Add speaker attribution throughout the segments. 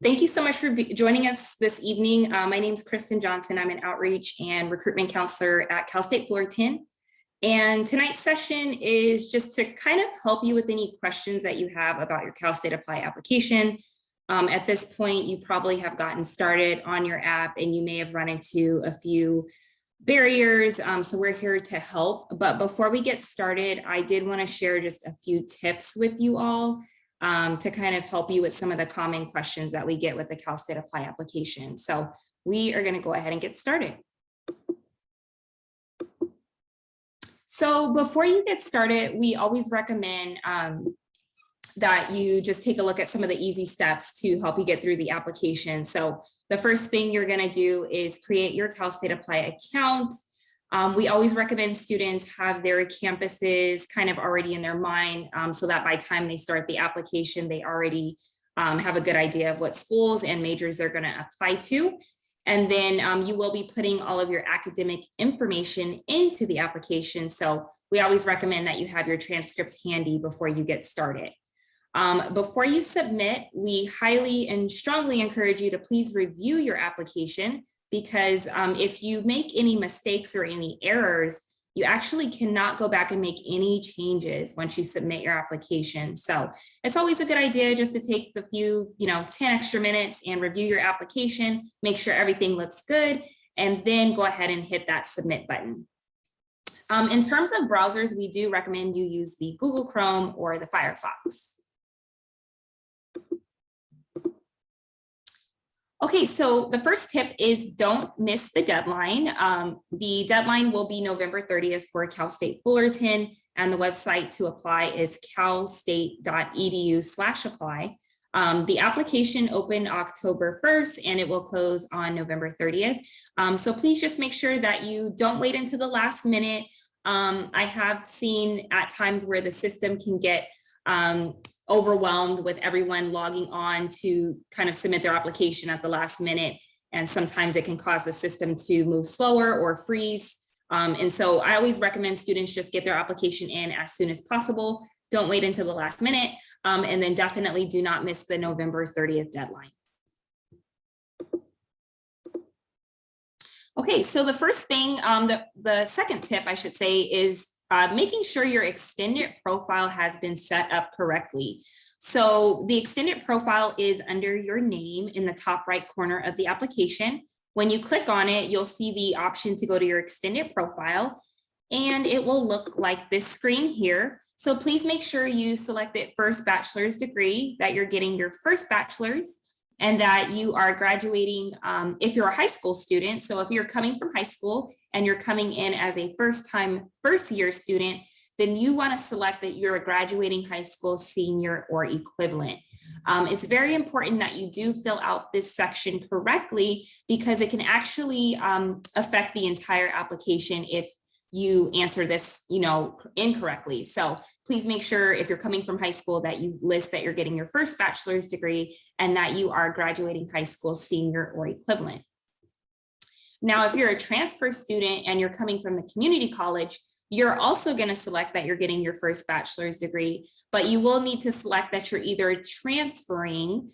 Speaker 1: Thank you so much for joining us this evening. My name is Kristen Johnson. I'm an outreach and recruitment counselor at Cal State Fullerton. And tonight's session is just to kind of help you with any questions that you have about your Cal State Apply application. At this point, you probably have gotten started on your app and you may have run into a few barriers. So we're here to help. But before we get started, I did want to share just a few tips with you all to kind of help you with some of the common questions that we get with the Cal State Apply application. So we are going to go ahead and get started. So before you get started, we always recommend that you just take a look at some of the easy steps to help you get through the application. So the first thing you're going to do is create your Cal State Apply account. We always recommend students have their campuses kind of already in their mind so that by the time they start the application, they already have a good idea of what schools and majors they're going to apply to. And then you will be putting all of your academic information into the application. So we always recommend that you have your transcripts handy before you get started. Before you submit, we highly and strongly encourage you to please review your application, because if you make any mistakes or any errors, you actually cannot go back and make any changes once you submit your application. So it's always a good idea just to take the few, 10 extra minutes and review your application, make sure everything looks good, and then go ahead and hit that submit button. In terms of browsers, we do recommend you use the Google Chrome or the Firefox. Okay, so the first tip is don't miss the deadline. The deadline will be November 30th for Cal State Fullerton, and the website to apply is calstate.edu/apply. The application opened October 1st and it will close on November 30th. So please just make sure that you don't wait until the last minute. I have seen at times where the system can get overwhelmed with everyone logging on to kind of submit their application at the last minute. And sometimes it can cause the system to move slower or freeze. And so I always recommend students just get their application in as soon as possible. Don't wait until the last minute. And then definitely do not miss the November 30th deadline. Okay, so the first thing, the second tip I should say is making sure your extended profile has been set up correctly. So the extended profile is under your name in the top right corner of the application. When you click on it, you'll see the option to go to your extended profile, and it will look like this screen here. So please make sure you selected first bachelor's degree, that you're getting your first bachelor's, and that you are graduating if you're a high school student. So if you're coming from high school and you're coming in as a first year student, then you want to select that you're a graduating high school senior or equivalent. It's very important that you do fill out this section correctly, because it can actually affect the entire application if you answer this, incorrectly. So please make sure if you're coming from high school that you list that you're getting your first bachelor's degree and that you are graduating high school senior or equivalent. Now, if you're a transfer student and you're coming from the community college, you're also going to select that you're getting your first bachelor's degree, but you will need to select that you're either transferring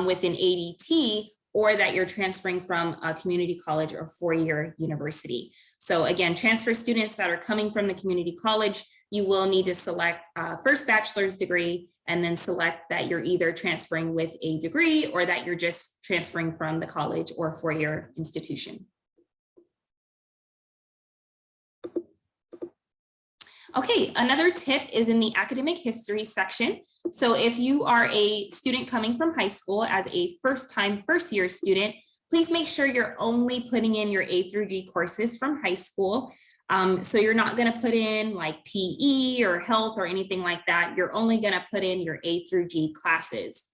Speaker 1: with an ADT or that you're transferring from a community college or four-year university. So again, transfer students that are coming from the community college, you will need to select first bachelor's degree and then select that you're either transferring with a degree or that you're just transferring from the college or four-year institution. Okay, another tip is in the academic history section. So if you are a student coming from high school as a first year student, please make sure you're only putting in your A through G courses from high school. So you're not going to put in like PE or health or anything like that. You're only going to put in your A through G classes.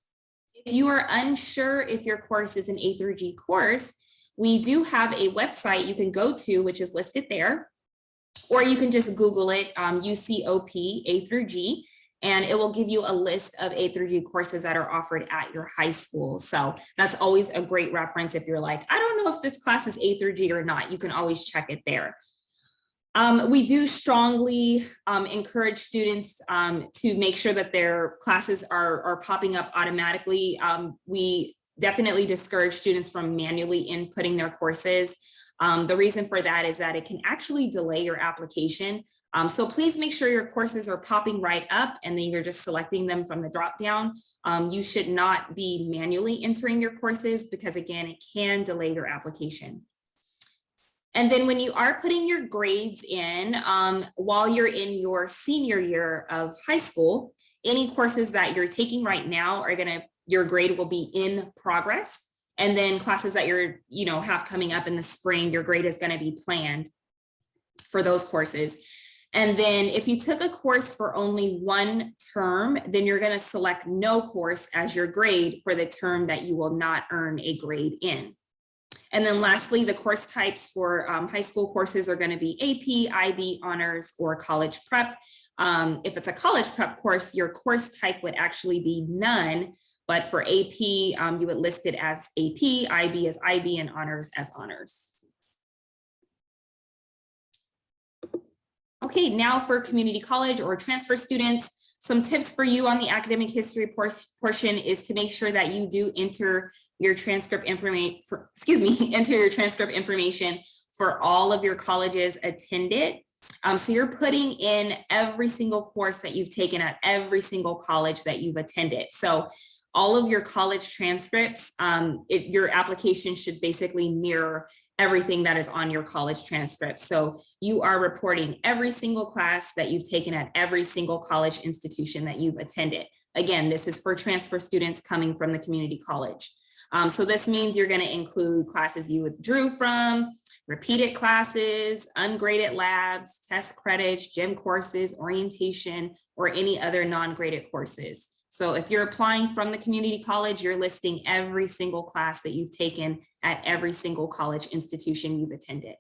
Speaker 1: If you are unsure if your course is an A through G course, we do have a website you can go to, which is listed there. Or you can just Google it, UCOP A through G, and it will give you a list of A through G courses that are offered at your high school. So that's always a great reference if you're like, I don't know if this class is A through G or not. You can always check it there. We do strongly encourage students to make sure that their classes are popping up automatically. We definitely discourage students from manually inputting their courses. The reason for that is that it can actually delay your application. So please make sure your courses are popping right up and then you're just selecting them from the drop down. You should not be manually entering your courses because again, it can delay your application. And then when you are putting your grades in, while you're in your senior year of high school, any courses that you're taking right now are your grade will be in progress. And then classes that you're, have coming up in the spring, your grade is going to be planned for those courses. And then if you took a course for only one term, then you're going to select no course as your grade for the term that you will not earn a grade in. And then lastly, the course types for high school courses are going to be AP, IB, honors, or college prep. If it's a college prep course, your course type would actually be none. But for AP, you would list it as AP, IB as IB, and honors as honors. Okay, now for community college or transfer students, some tips for you on the academic history portion is to make sure that you do enter your transcript information, enter your transcript information for all of your colleges attended. So you're putting in every single course that you've taken at every single college that you've attended. So all of your college transcripts, your application should basically mirror everything that is on your college transcript. So you are reporting every single class that you've taken at every single college institution that you've attended. Again, this is for transfer students coming from the community college. So this means you're going to include classes you withdrew from, repeated classes, ungraded labs, test credits, gym courses, orientation, or any other non-graded courses. So if you're applying from the community college, you're listing every single class that you've taken at every single college institution you've attended.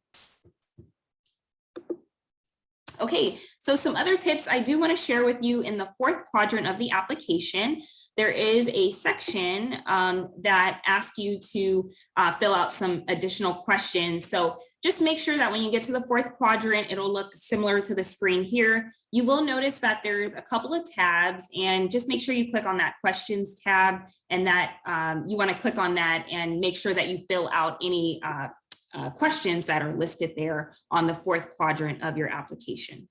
Speaker 1: Okay, so some other tips I do want to share with you. In the fourth quadrant of the application, there is a section that asks you to fill out some additional questions. So just make sure that when you get to the fourth quadrant, it'll look similar to the screen here. You will notice that there's a couple of tabs, and just make sure you click on that questions tab, and that you want to click on that and make sure that you fill out any questions that are listed there on the fourth quadrant of your application.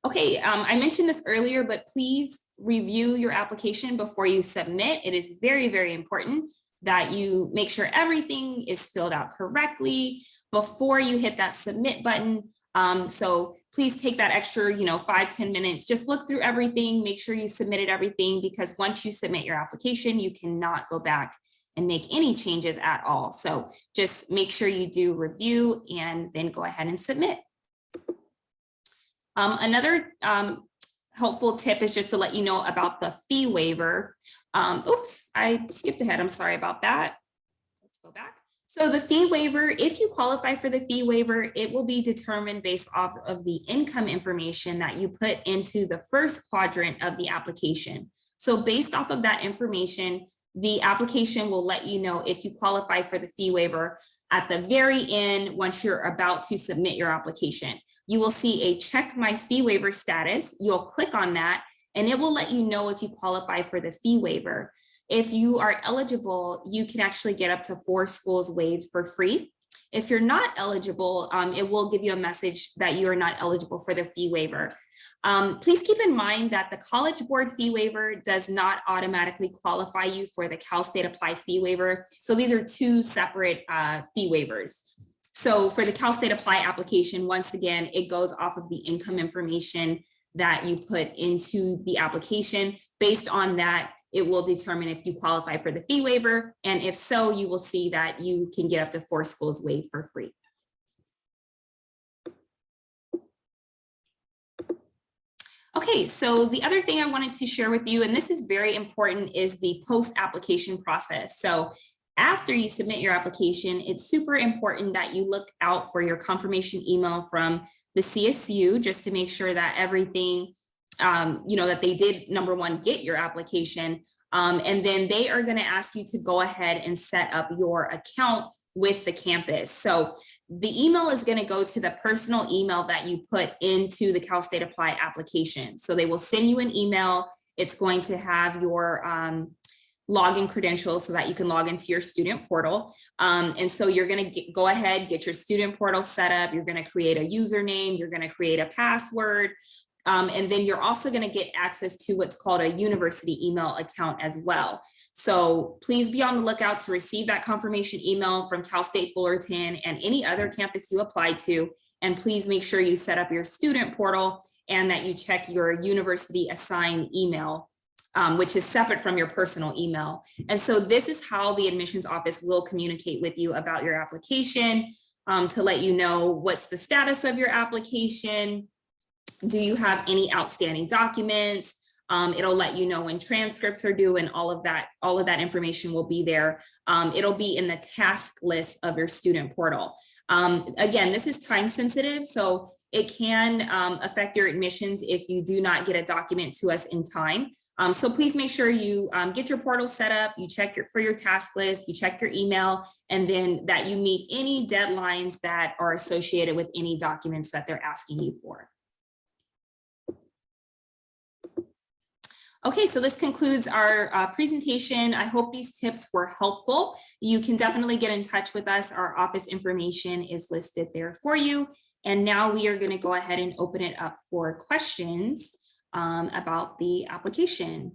Speaker 1: Okay, I mentioned this earlier, but please review your application before you submit. It is very, very important that you make sure everything is filled out correctly before you hit that submit button. So please take that extra, 5-10 minutes, just look through everything, make sure you submitted everything, because once you submit your application, you cannot go back and make any changes at all. So just make sure you do review and then go ahead and submit. Another helpful tip is just to let you know about the fee waiver. Oops, I skipped ahead. I'm sorry about that. Let's go back. So the fee waiver, if you qualify for the fee waiver, it will be determined based off of the income information that you put into the first quadrant of the application. So based off of that information, the application will let you know if you qualify for the fee waiver at the very end. Once you're about to submit your application, you will see a check my fee waiver status. You'll click on that and it will let you know if you qualify for the fee waiver. If you are eligible, you can actually get up to 4 schools waived for free. If you're not eligible, it will give you a message that you are not eligible for the fee waiver. Please keep in mind that the College Board fee waiver does not automatically qualify you for the Cal State Apply fee waiver. So these are 2 separate fee waivers. So for the Cal State Apply application, once again, it goes off of the income information that you put into the application. Based on that, it will determine if you qualify for the fee waiver. And if so, you will see that you can get up to 4 schools waived for free. Okay, so the other thing I wanted to share with you, and this is very important, is the post-application process. So after you submit your application, it's super important that you look out for your confirmation email from the CSU, just to make sure that everything, that they did, number one, get your application. And then they are going to ask you to go ahead and set up your account with the campus. So the email is going to go to the personal email that you put into the Cal State Apply application. So they will send you an email It's going to have your login credentials so that you can log into your student portal. And so you're going to go ahead, get your student portal set up. You're going to create a username. You're going to create a password. And then you're also going to get access to what's called a university email account as well. So please be on the lookout to receive that confirmation email from Cal State Fullerton and any other campus you apply to. And please make sure you set up your student portal and that you check your university assigned email, which is separate from your personal email. And so this is how the admissions office will communicate with you about your application, to let you know what's the status of your application. Do you have any outstanding documents? It'll let you know when transcripts are due, and all of that information will be there. It'll be in the task list of your student portal. Again, this is time sensitive, so it can affect your admissions if you do not get a document to us in time. So please make sure you get your portal set up, you check for your task list, you check your email, and then that you meet any deadlines that are associated with any documents that they're asking you for. Okay, so this concludes our presentation. I hope these tips were helpful. You can definitely get in touch with us. Our office information is listed there for you. And now we are going to go ahead and open it up for questions about the application.